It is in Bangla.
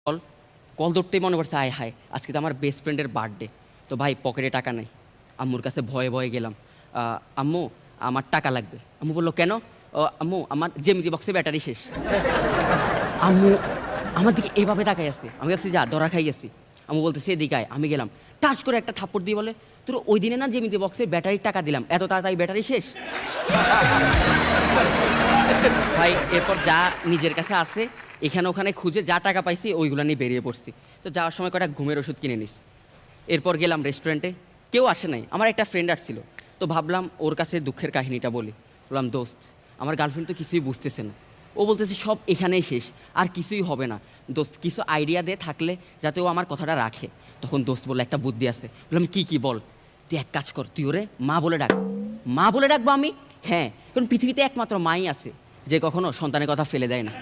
কল কল ধরতেই মনে পড়ছে আয় হায় আজকে তো আমার বেস্ট ফ্রেন্ডের বার্থডে। তো ভাই পকেটে টাকা নাই, আম্মুর কাছে ভয়ে ভয়ে গেলাম। আম্মু আমার টাকা লাগবে। আম্মু বললো কেন? আম্মু আমার জ্যামিতি বক্সে ব্যাটারি শেষ। আম্মু আমার দিকে এভাবে তাকাই আছে, আমি ভাবছি যা ধরা খাই গেছি। আম্মু বলতেছে এদিকে আয়, আমি গেলাম, টাচ করে একটা থাপ্পড় দিয়ে বলে তোর ওই দিনে না জ্যামিতি বক্সের ব্যাটারির টাকা দিলাম, এত তাড়াতাড়ি ব্যাটারি শেষ? ভাই এরপর যা নিজের কাছে আছে এখানে ওখানে খুঁজে যা টাকা পাইছি ওইগুলো নিয়ে বেরিয়ে পড়ছি। তো যাওয়ার সময় কটা ঘুমের ওষুধ কিনে নিস। এরপর গেলাম রেস্টুরেন্টে, কেউ আসে নাই, আমার একটা ফ্রেন্ড আসছিল। তো ভাবলাম ওর কাছে দুঃখের কাহিনীটা বলি। বললাম দোস্ত আমার গার্লফ্রেন্ড তো কিছুই বুঝতেছে না, ও বলতেছে সব এখানেই শেষ, আর কিছুই হবে না, দোস্ত কিছু আইডিয়া দে থাকলে যাতে ও আমার কথাটা রাখে। তখন দোস্ত বললো একটা বুদ্ধি আছে। বললাম কি কি বল? তুই এক কাজ কর, তুই ওরে মা বলে ডাক। মা বলে ডাকবো আমি? হ্যাঁ, কারণ পৃথিবীতে একমাত্র মাই আছে যে কখনো সন্তানের কথা ফেলে দেয় না।